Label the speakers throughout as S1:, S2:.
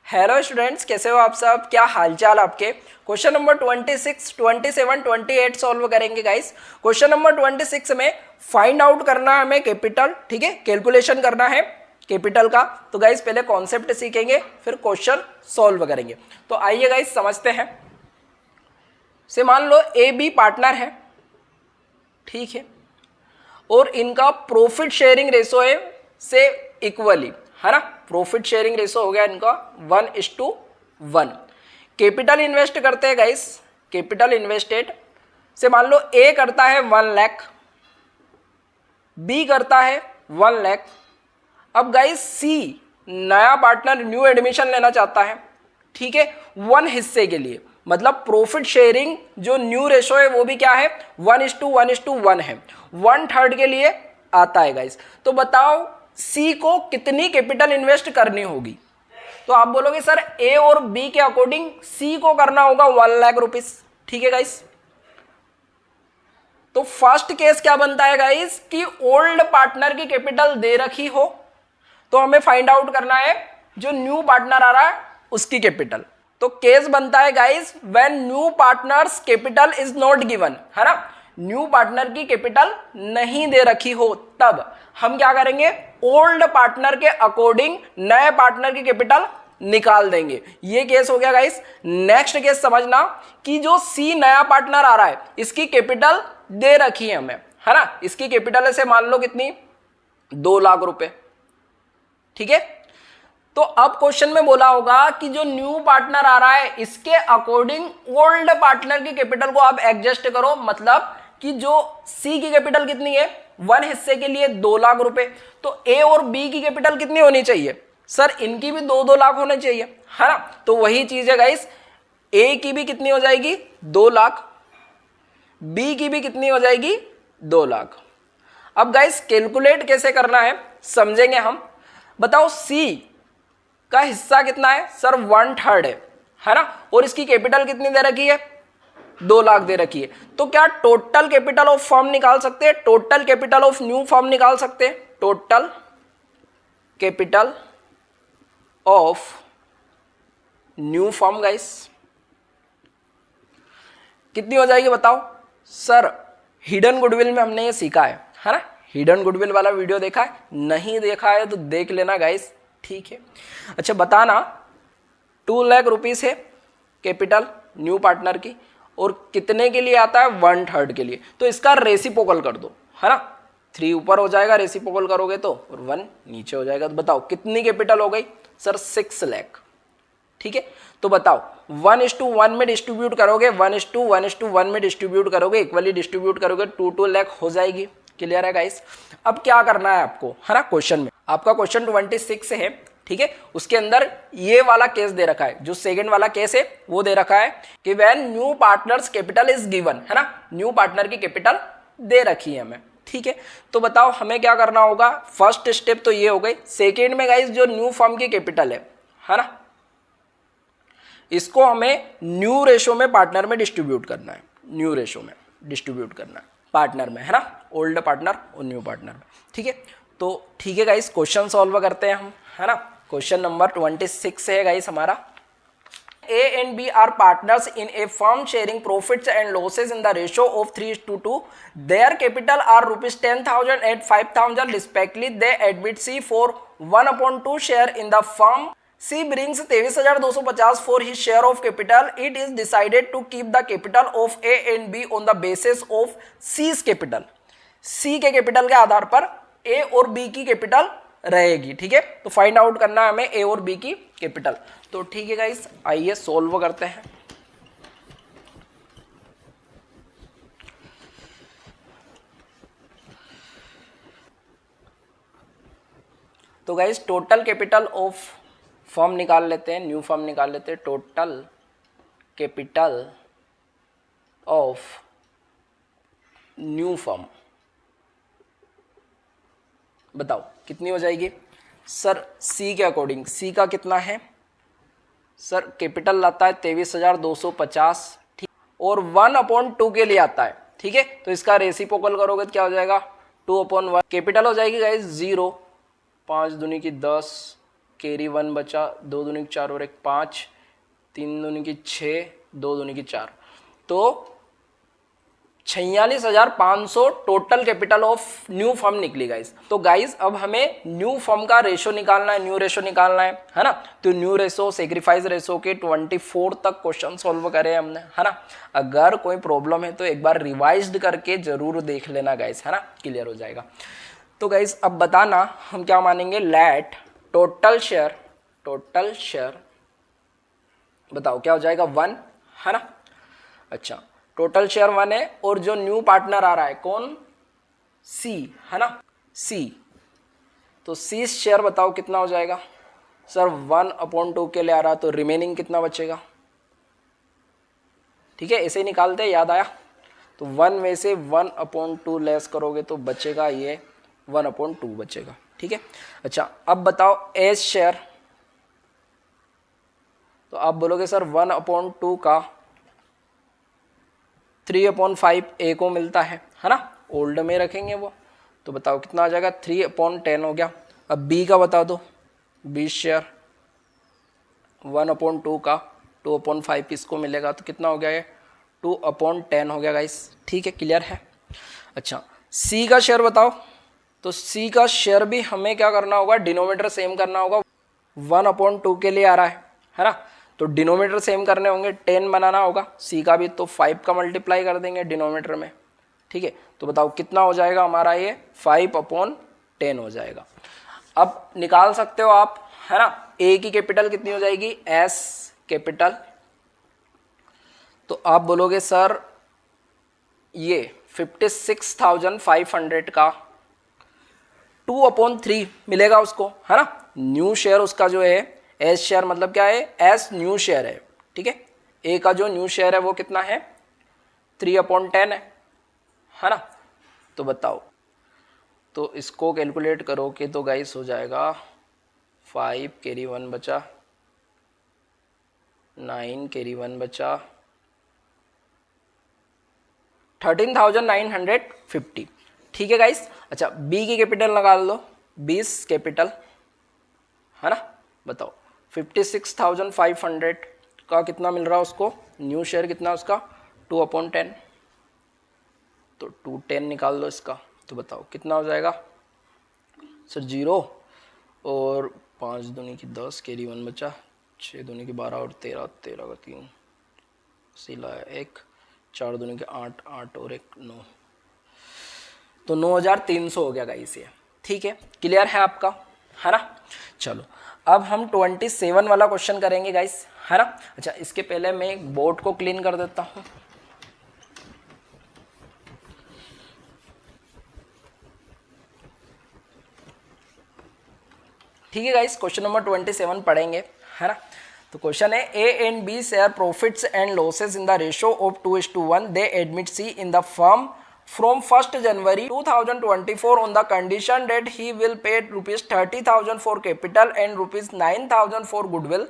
S1: Hello students, कैसे हो आप सब? क्या हालचाल आपके? क्वेश्चन नंबर 26, 27, 28 सॉल्व करेंगे गाइस। क्वेश्चन नंबर 26 में फाइंड आउट करना है हमें कैपिटल, ठीक है, कैलकुलेशन करना है कैपिटल का। तो गाइस पहले कॉन्सेप्ट सीखेंगे, फिर क्वेश्चन सॉल्व करेंगे। तो आइए गाइस समझते हैं। से मान लो ए बी पार्टनर है, ठीक है, और इनका प्रॉफिट शेयरिंग रेशो है से इक्वली, है ना। प्रॉफिट शेयरिंग रेशो हो गया इनका 1:1। कैपिटल इन्वेस्ट करते हैं गाइस, कैपिटल इन्वेस्टेड से मान लो ए करता है 1 लाख, बी करता है 1 लाख। अब गाइस सी नया पार्टनर न्यू एडमिशन लेना चाहता है, ठीक है, 1 हिस्से के लिए। मतलब प्रॉफिट शेयरिंग जो न्यू रेशो है वो भी क्या है, 1:1:1 है, 1/3 के लिए आता है गाइस। तो बताओ सी को कितनी कैपिटल इन्वेस्ट करनी होगी? तो आप बोलोगे सर ए और बी के अकॉर्डिंग सी को करना होगा 1 लाख रुपीस, ठीक है गाइस। तो फर्स्ट केस क्या बनता है गाइस कि ओल्ड पार्टनर की कैपिटल दे रखी हो, तो हमें फाइंड आउट करना है जो न्यू पार्टनर आ रहा है उसकी कैपिटल। तो केस बनता है guys when new partners capital is not given, है ना। न्यू पार्टनर की कैपिटल नहीं दे रखी हो, तब हम क्या करेंगे, ओल्ड पार्टनर के अकॉर्डिंग नए पार्टनर की कैपिटल निकाल देंगे। ये केस हो गया गाइस। नेक्स्ट केस समझना कि जो सी नया पार्टनर आ रहा है इसकी कैपिटल दे रखी है हमें, है ना। इसकी कैपिटल से मान लो कितनी, 2 लाख रुपए, ठीक है। तो अब क्वेश्चन में बोला होगा कि जो न्यू पार्टनर आ रहा है इसके अकॉर्डिंग ओल्ड पार्टनर की कैपिटल को आप एडजस्ट करो। मतलब कि जो सी की कैपिटल कितनी है, 1 हिस्से के लिए 2 लाख रुपए, तो ए और बी की कैपिटल कितनी होनी चाहिए? सर इनकी भी 2-2 लाख होने चाहिए, है ना। तो वही चीज है गाइस, ए की भी कितनी हो जाएगी, 2 लाख, बी की भी कितनी हो जाएगी, 2 लाख। अब गाइस कैलकुलेट कैसे करना है समझेंगे हम। बताओ सी का हिस्सा कितना है? सर 1/3 है ना, और इसकी कैपिटल कितनी दे रखी है, 2 लाख दे रखी है। तो क्या टोटल कैपिटल ऑफ फर्म निकाल सकते हैं, total capital of new firm निकाल सकते हैं? Total capital of new firm guys कितनी हो जाएगी बताओ? सर हिडन गुडविल में हमने ये सीखा है ना। हिडन गुडविल वाला वीडियो देखा है? नहीं देखा है तो देख लेना गाइस, ठीक है। अच्छा बताना, 2 लाख रुपीस है कैपिटल न्यू पार्टनर की, और कितने के लिए आता है, 1/3 के लिए। तो इसका रेसिप्रोकल कर दो, है ना। 3 ऊपर हो जाएगा रेसिप्रोकल करोगे तो, और 1 नीचे हो जाएगा। तो बताओ कितनी कैपिटल हो गई? सर 6 लाख, ठीक है। तो बताओ 1:1 में डिस्ट्रीब्यूट करोगे, 1:1:1 में डिस्ट्रीब्यूट करोगे, इक्वली डिस्ट्रीब्यूट करोगे, 2 लाख हो जाएगी। क्लियर है गाइस। अब क्या करना है आपको, है ना। क्वेश्चन में आपका क्वेश्चन 26 है, ठीक है। उसके अंदर ये वाला केस दे रखा है, जो सेकंड वाला केस है वो दे रखा है कि when new partners capital is given, है ना। न्यू पार्टनर की कैपिटल दे रखी है हमें, ठीक है। तो हमें क्या करना होगा? फर्स्ट स्टेप तो ये हो गई। सेकेंड में गाइस जो न्यू फर्म की कैपिटल है ना, इसको हमें न्यू रेशो में पार्टनर में डिस्ट्रीब्यूट करना है, न्यू रेशो में डिस्ट्रीब्यूट करना है पार्टनर में, है ना। ओल्ड पार्टनर और न्यू पार्टनर में, ठीक है। तो ठीक है गाइस, क्वेश्चन सॉल्व करते हैं हम, है ना। क्वेश्चन नंबर 26 है गाइस हमारा। A and B are partners in a firm sharing profits and losses in the ratio of 3:2. Their capital are rupees 10,000 and 5,000 respectively. They admit C for 1/2 share in the firm. C brings 23,250 for his share of capital. It is decided to keep the capital of A and B on the basis of C's capital. C के capital के आधार पर A और B की capital रहेगी, ठीक है। तो find out करना है हमें A और B की कैपिटल। तो ठीक है गाइस, आइए सोल्व करते हैं। तो guys total capital of firm निकाल लेते हैं, न्यू फर्म निकाल लेते हैं। Total capital of new firm बताओ कितनी हो जाएगी? सर सी के अकॉर्डिंग, सी का कितना है? सर कैपिटल आता है 23,250, ठीक, और 1/2 के लिए आता है, ठीक है। तो इसका रेसिप्रोकल करोगे तो क्या हो जाएगा? 2/1। कैपिटल हो जाएगी गाइस 0, 5 दूनी की 10, कैरी 1 बचा, 2 दूनी 4 और 1 5, 3 दूनी 6, 2 दूनी 4, तो 46,500 total capital of new firm निकली गाइस। तो गाइस अब हमें न्यू फर्म का रेशो निकालना है, न्यू रेशो निकालना है ना। तो न्यू रेशो सेक्रीफाइस रेशो के 24 तक क्वेश्चन सॉल्व करे हमने, है ना। अगर कोई प्रॉब्लम है तो एक बार रिवाइज्ड करके जरूर देख लेना गाइस, है ना, क्लियर हो जाएगा। तो गाइस अब बताना हम क्या मानेंगे, लेट टोटल शेयर बताओ क्या हो जाएगा 1, है ना। अच्छा टोटल शेयर 1 है और जो न्यू पार्टनर आ रहा है कौन, सी, है ना, सी। तो सी शेयर बताओ कितना हो जाएगा सर, 1/2 के लिए आ रहा तो रिमेनिंग कितना बचेगा, ठीक है, ऐसे ही निकालते हैं, याद आया। तो 1 में से 1/2 लेस करोगे तो बचेगा ये 1/2 बचेगा, ठीक है। अच्छा अब बताओ एस शेयर, तो आप बोलोगे सर 1/2 का 3/5 ए को मिलता है ना, ओल्ड में रखेंगे वो, तो बताओ कितना आ जाएगा 3/10 हो गया। अब बी का बता दो, बी शेयर 1/2 का 2/5 इसको मिलेगा, तो कितना हो गया ये 2/10 हो गया गाइस, ठीक है, क्लियर है। अच्छा सी का शेयर बताओ, तो सी का शेयर भी हमें क्या करना होगा, डिनोमिनेटर सेम करना होगा, 1/2 के लिए आ रहा है ना, तो डिनोमिनेटर सेम करने होंगे, 10 बनाना होगा, सी का भी तो 5 का मल्टीप्लाई कर देंगे डिनोमिनेटर में, ठीक है। तो बताओ कितना हो जाएगा हमारा ये 5/10 हो जाएगा। अब निकाल सकते हो आप, है ना, ए की कैपिटल कितनी हो जाएगी, एस कैपिटल, तो आप बोलोगे सर ये 56,500 का 2/3 मिलेगा उसको, है ना। न्यू शेयर उसका जो है एस शेयर मतलब क्या है, एस न्यू शेयर है, ठीक है। ए का जो न्यू शेयर है वो कितना है 3/10 है ना। तो बताओ, तो इसको कैलकुलेट करोगे तो गाइस हो जाएगा 5 कैरी 1 बचा, 9 कैरी 1 बचा, 13,950, ठीक है गाइस। अच्छा बी की कैपिटल निकाल लो, 20 कैपिटल, है ना। बताओ 56,500 का कितना मिल रहा है उसको, न्यू शेयर कितना उसका 2/10, तो 210 निकाल लो इसका, तो बताओ कितना हो जाएगा सर 0 और 5 दूनी की 10 कैरी 1 बचा, 6 दूनी की 12 और 13, 13 का 3 सिला 1, 4 दूनी के 8, 8 और 1 9, तो 9,300 हो गया गाइस ये, ठीक है, क्लियर है आपका, है ना। चलो अब हम 27 वाला क्वेश्चन करेंगे गाइस, है ना। अच्छा इसके पहले मैं एक बोर्ड को क्लीन कर देता हूं। ठीक है गाइस, क्वेश्चन नंबर 27 पढ़ेंगे, है ना। तो क्वेश्चन है A and B share profits and losses in the ratio of 2:1, they admit C in the firm from 1st January 2024 on the condition that he will pay rupees 30,000 for capital and rupees 9,000 for goodwill.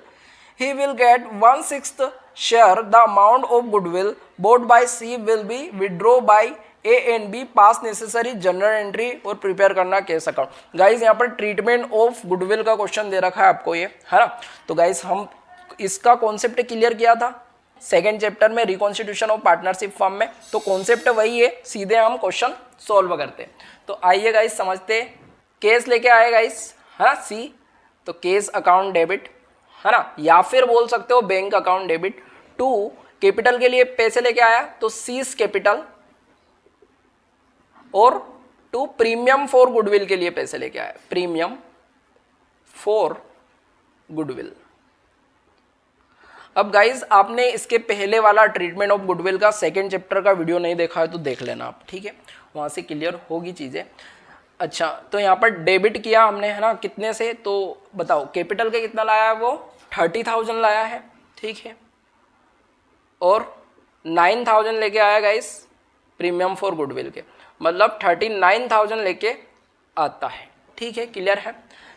S1: He will get 1/6 share. The amount of goodwill bought by C will be withdrawn by A and B. Pass necessary journal entry और prepare करना case account. Guys यहाँ पर treatment of goodwill का question दे रखा है आपको ये, है ना। तो गाइज हम इसका कॉन्सेप्ट क्लियर किया था सेकेंड चैप्टर में, रिकॉन्स्टिट्यूशन ऑफ पार्टनरशिप फर्म में, तो कॉन्सेप्ट वही है, सीधे हम क्वेश्चन सॉल्व करते हैं। तो आइए गाइस समझते, केस लेके आए गाइस, है ना, सी, तो केस अकाउंट डेबिट, है ना, या फिर बोल सकते हो बैंक अकाउंट डेबिट। 2 कैपिटल के लिए पैसे लेके आया तो सीज कैपिटल, और 2 प्रीमियम फॉर गुडविल के लिए पैसे लेके आया, प्रीमियम फॉर गुडविल। अब गाइज आपने इसके पहले वाला ट्रीटमेंट ऑफ गुडविल का सेकंड चैप्टर का वीडियो नहीं देखा है तो देख लेना आप, ठीक है, वहां से क्लियर होगी चीजें। अच्छा तो यहाँ पर डेबिट किया हमने, है ना, कितने से, तो बताओ कैपिटल के कितना लाया है वो 30,000 लाया है, ठीक है, और 9,000 लेके आया गाइस प्रीमियम फॉर गुडविल के, मतलब 39,000 लेके आता है, ठीक है, क्लियर है।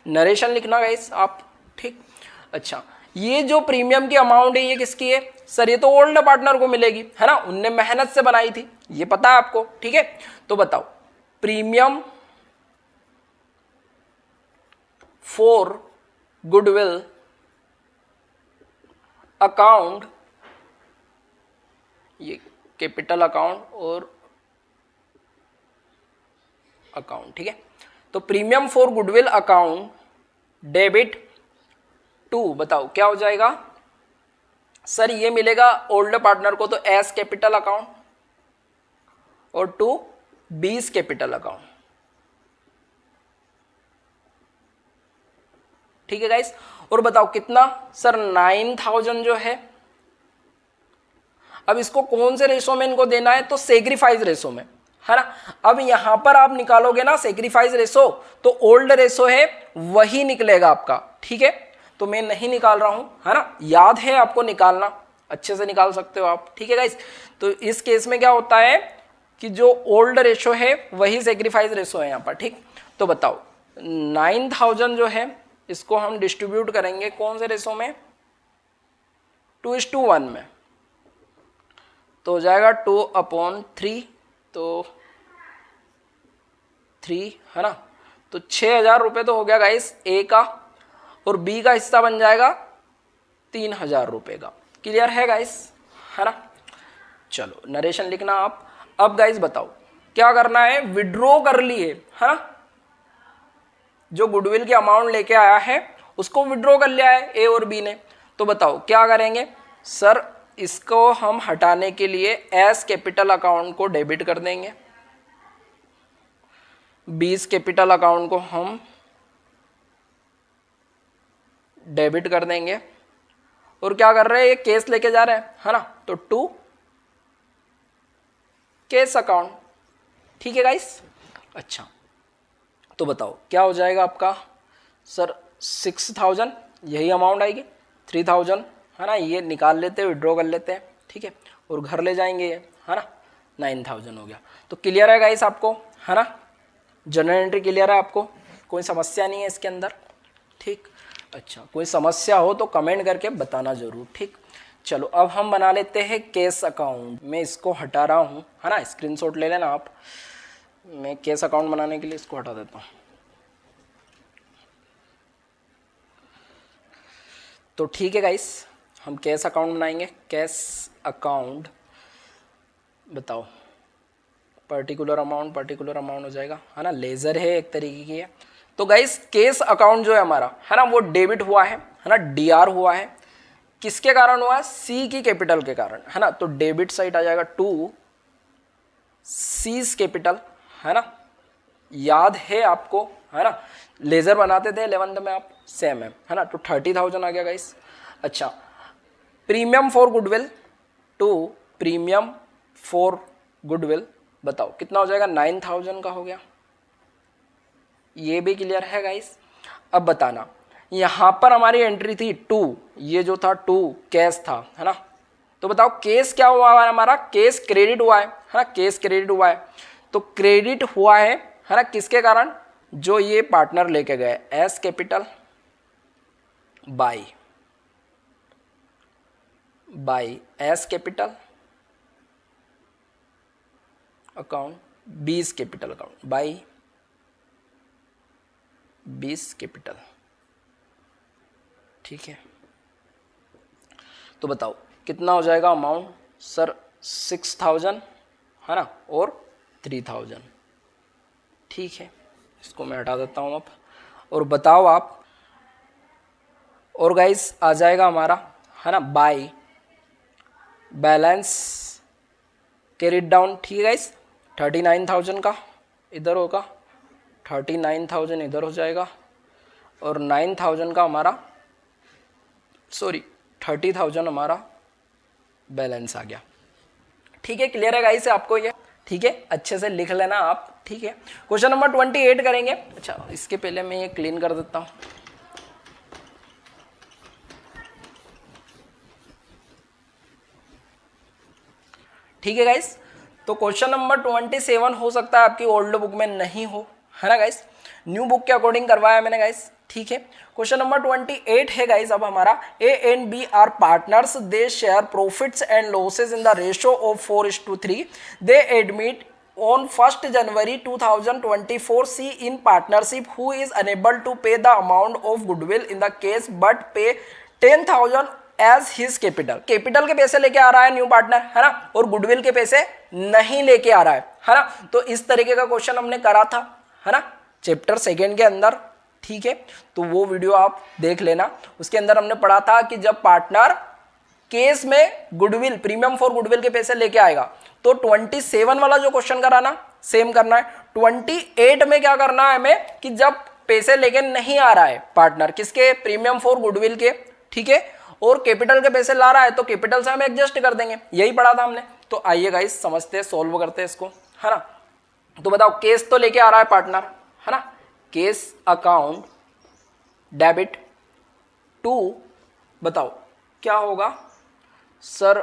S1: नरेशन लिखना गाइस आप, ठीक। अच्छा ये जो प्रीमियम की अमाउंट है ये किसकी है सर, ये तो ओल्ड पार्टनर को मिलेगी, है ना, उनने मेहनत से बनाई थी, ये पता है आपको, ठीक है। तो बताओ प्रीमियम फॉर गुडविल अकाउंट, ये कैपिटल अकाउंट और अकाउंट, ठीक है। तो premium for goodwill account debit to, बताओ क्या हो जाएगा सर, ये मिलेगा ओल्ड पार्टनर को तो एस कैपिटल अकाउंट और टू बीस कैपिटल अकाउंट, ठीक है गाइस। और बताओ कितना सर, 9000 जो है, अब इसको कौन से रेशो में इनको देना है, तो सेक्रीफाइस रेशो में, है ना। अब यहां पर आप निकालोगे ना सेक्रीफाइस रेशो, तो ओल्ड रेशो है वही निकलेगा आपका, ठीक है। तो मैं नहीं निकाल रहा हूं, है ना, याद है आपको निकालना, अच्छे से निकाल सकते हो आप, ठीक है गाइस। तो इस केस में क्या होता है कि जो ओल्ड रेशो है वही सेक्रीफाइस रेशो है यहां पर, ठीक। तो बताओ 9000 जो है इसको हम डिस्ट्रीब्यूट करेंगे कौन से रेशो में, 2:1 में, तो हो जाएगा 2/3, तो 3, है ना। तो 6000 रुपये तो हो गया गाइस ए का, और बी का हिस्सा बन जाएगा 3000 रुपये का। क्लियर है गाइस, है ना। चलो नरेशन लिखना आप। अब गाइस बताओ क्या करना है, विड्रॉ कर लिए, है ना, जो गुडविल की अमाउंट लेके आया है उसको विड्रॉ कर लिया है ए और बी ने। तो बताओ क्या करेंगे सर, इसको हम हटाने के लिए एस कैपिटल अकाउंट को डेबिट कर देंगे, 20 कैपिटल अकाउंट को हम डेबिट कर देंगे, और क्या कर रहे हैं, ये केस लेके जा रहे हैं, है ना, तो टू केस अकाउंट, ठीक है गाइस। अच्छा तो बताओ क्या हो जाएगा आपका सर, 6000 यही अमाउंट आएगी, 3000, है ना, ये निकाल लेते हैं, विड्रॉ कर लेते हैं, ठीक है, और घर ले जाएंगे ये, है ना, 9000 हो गया। तो क्लियर है गाइस आपको, है ना, जनरल एंट्री क्लियर है आपको, कोई समस्या नहीं है इसके अंदर, ठीक। अच्छा कोई समस्या हो तो कमेंट करके बताना जरूर, ठीक। चलो अब हम बना लेते हैं केस अकाउंट। मैं इसको हटा रहा हूँ, है ना, स्क्रीनशॉट ले लेना आप, मैं केस अकाउंट बनाने के लिए इसको हटा देता हूँ। तो ठीक है गाइस, हम कैश अकाउंट बनाएंगे, कैश अकाउंट, बताओ पर्टिकुलर अमाउंट हो जाएगा, है ना, लेजर है एक तरीके की है। तो गाइस केस अकाउंट जो है हमारा, है ना, वो डेबिट हुआ है ना, डीआर हुआ है, किसके कारण हुआ है, सी की कैपिटल के कारण, है ना। तो डेबिट साइड आ जाएगा टू सीज कैपिटल, है ना, याद है आपको, है ना, लेजर बनाते थे 11th में आप, सेम है ना। तो 30,000 आ गया गाइस। अच्छा premium for goodwill to premium for goodwill, बताओ कितना हो जाएगा, 9000 का हो गया, ये भी क्लियर है गाइस। अब बताना यहां पर हमारी एंट्री थी 2, ये जो था 2 कैश था, है ना। तो बताओ केस क्या हुआ है हमारा, केस क्रेडिट हुआ है ना, केस क्रेडिट हुआ है। तो क्रेडिट हुआ है ना, किसके कारण, जो ये पार्टनर लेके गए S capital by S capital account 20 capital account by 20 capital, ठीक है। तो बताओ कितना हो जाएगा अमाउंट सर, 6000, है ना, और 3000, ठीक है, इसको मैं हटा देता हूँ अब। और बताओ आप, और गाइस आ जाएगा हमारा, है ना, बाय बैलेंस कैरिड डाउन, ठीक है गाइस, 39,000 का इधर होगा, 39,000 इधर हो जाएगा, और 9,000 का हमारा 30,000 हमारा बैलेंस आ गया, ठीक है। क्लियर है गाइस आपको ये, ठीक है, अच्छे से लिख लेना आप, ठीक है। क्वेश्चन नंबर 28 करेंगे। अच्छा इसके पहले मैं ये क्लीन कर देता हूँ। ठीक है गाइस, तो क्वेश्चन नंबर 27 हो सकता है आपकी ओल्ड बुक में नहीं हो, है ना गाइस, न्यू बुक के अकॉर्डिंग करवाया मैंने गाइस, ठीक है। क्वेश्चन नंबर 28 है गाइस अब हमारा, A and B are partners, they share profits and losses in the ratio of 4:3, they admit on 1st January 2024 C in partnership who is unable to pay the amount of goodwill in the case but pay 10,000 as his capital. Capital के पैसे लेके आ रहा है new partner, है ना, और goodwill के पैसे नहीं लेके आ रहा है ना. तो इस तरीके का क्वेश्चन हमने करा था, है ना, चैप्टर 2 के अंदर. ठीक है, तो वो वीडियो आप देख लेना. उसके अंदर हमने पढ़ा था कि जब पार्टनर केस में गुडविल, प्रीमियम फॉर गुडविल के पैसे लेके आएगा तो 27 वाला जो क्वेश्चन कराना सेम करना है. 28 में क्या करना है हमें कि जब पैसे लेके नहीं आ रहा है पार्टनर, किसके, प्रीमियम फॉर गुडविल के, ठीक है, और कैपिटल के पैसे ला रहा है तो कैपिटल से हम एडजस्ट कर देंगे. यही पढ़ा था हमने. तो आइए गाइस समझते हैं, सोल्व करते हैं इसको, है ना. तो बताओ, केस तो लेके आ रहा है पार्टनर, है ना, केस अकाउंट डेबिट टू, बताओ क्या होगा सर,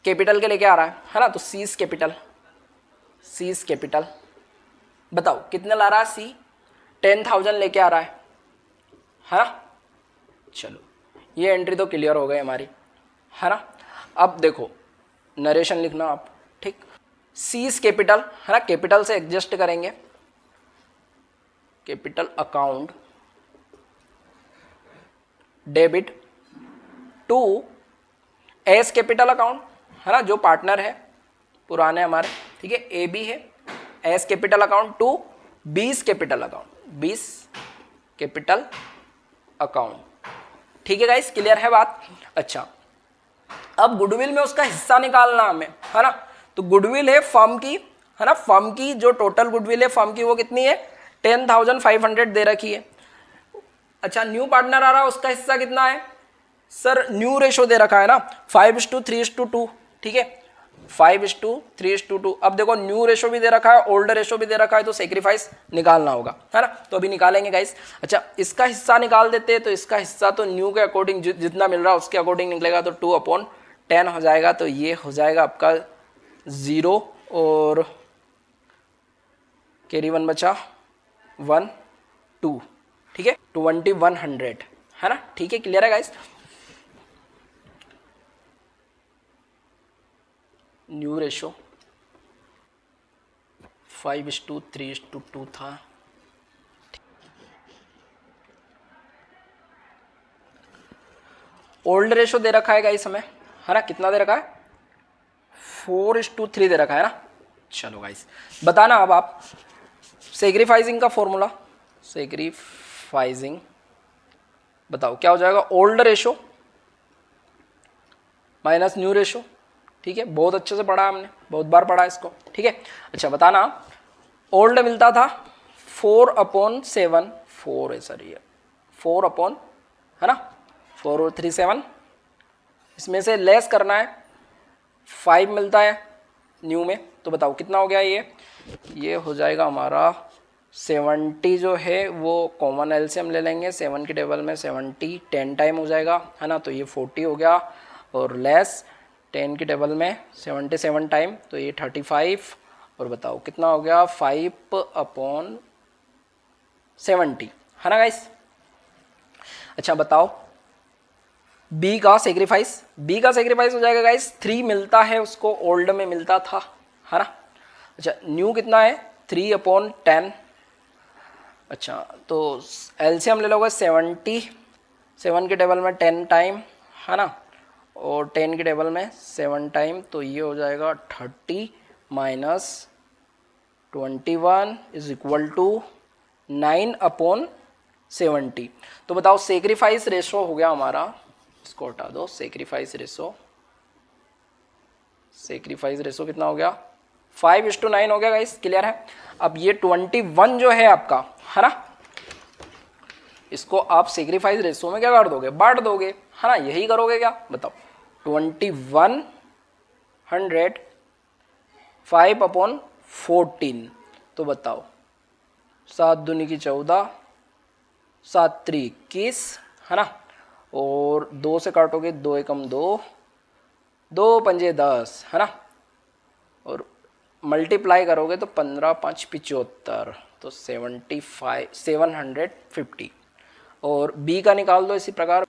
S1: कैपिटल के लेके आ रहा है ना, तो सीज कैपिटल, सीज कैपिटल. बताओ कितने ला रहा है सी, 10,000 लेके आ रहा है ना. चलो ये एंट्री तो क्लियर हो गई हमारी, है ना. अब देखो नरेशन लिखना आप, ठीक. सीज कैपिटल, है ना, कैपिटल से एडजस्ट करेंगे, capital account debit to A's capital account, है ना, जो पार्टनर है पुराने हमारे, ठीक है, ए बी है, A's capital account to B's capital account, B's capital account. ठीक है गाइस, क्लियर है बात. अच्छा, अब गुडविल में उसका हिस्सा निकालना हमें, है ना. तो गुडविल है फर्म की, है ना, फर्म की जो टोटल गुडविल है फर्म की वो कितनी है, 10,500 दे रखी है. अच्छा, न्यू पार्टनर आ रहा है, उसका हिस्सा कितना है सर, न्यू रेशो दे रखा है ना, 5:3:2, ठीक है, 5:3:2. अब देखो न्यू रेशो भी दे रखा है, ओल्ड रेशो भी दे रखा है, तो सेक्रीफाइस निकालना होगा, है ना. तो अभी निकालेंगे गाइस. अच्छा, इसका हिस्सा निकाल देते हैं. तो इसका हिस्सा तो न्यू के अकॉर्डिंग जितना मिल रहा है उसके अकॉर्डिंग निकलेगा, तो 2/10 हो जाएगा. तो ये हो जाएगा आपका 0 और कैरी 1 बचा 1 2, ठीक है, 2100, है ना. ठीक है, क्लियर है गाइस. न्यू रेशो 5:3:2 था. ओल्ड रेशो दे रखा है गाइस हमें, है ना, कितना दे रखा है, 4:3 दे रखा है ना. चलो गाइस बताना अब आप सेक्रीफाइसिंग का फॉर्मूला, सेक्रीफाइसिंग बताओ क्या हो जाएगा, old ratio minus new ratio. ठीक है, बहुत अच्छे से पढ़ा हमने, बहुत बार पढ़ा इसको, ठीक है. अच्छा बताना, ओल्ड मिलता था 4/7, 4 है सर, ये 4 है ना, 4 और 3 7, इसमें से लेस करना है, 5 मिलता है न्यू में. तो बताओ कितना हो गया, ये हो जाएगा हमारा 70 जो है वो कॉमन एलसीएम ले लेंगे, 7 की टेबल में 70 10 टाइम हो जाएगा, है ना. तो ये 40 हो गया, और लेस 10 की टेबल में 77 टाइम, तो ये 35. और बताओ कितना हो गया, 5/70, है ना गाइस. अच्छा बताओ बी का सेक्रीफाइस, बी का सेक्रीफाइस हो जाएगा गाइस 3 मिलता है उसको, ओल्ड में मिलता था, है ना. अच्छा न्यू कितना है, 3/10. अच्छा तो एलसीएम ले लोगे 70, 7 के टेबल में 10 टाइम, है ना, और 10 के टेबल में 7 टाइम. तो ये हो जाएगा 30 माइनस 21 इज इक्वल टू 9/70. तो बताओ सेक्रीफाइस रेशो हो गया हमारा, इसको हटा दो, सेक्रीफाइस रेशो, सेक्रीफाइस रेशो कितना हो गया, 5:9 हो गया गाइस, क्लियर है. अब ये 21 जो है आपका, है ना, इसको आप सेक्रीफाइस रेशो में क्या कर दोगे, बांट दोगे, है ना. यही करोगे क्या, बताओ. 2100 5/14. तो बताओ 7 दूनी की 14, 7 3 21, है ना, और 2 से काटोगे 2 एकम 2, 2 पंजे 10, है ना, और मल्टीप्लाई करोगे तो 15 5 75, तो 750. और बी का निकाल दो इसी प्रकार,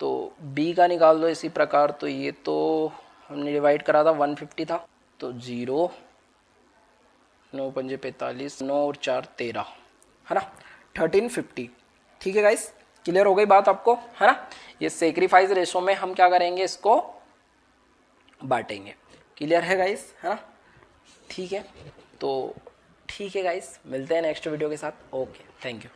S1: तो बी का निकाल दो इसी प्रकार. तो ये तो हमने डिवाइड करा था 150 था, तो 0 9 पंजे 45, 9 और 4 13, है ना, 1350। ठीक है गाइस, क्लियर हो गई बात आपको, है ना। ये सेक्रीफाइस रेशो में हम क्या करेंगे, इसको बांटेंगे। क्लियर है गाइस, है ना। ठीक है, तो ठीक है गाइस, मिलते हैं नेक्स्ट वीडियो के साथ। Okay, thank you.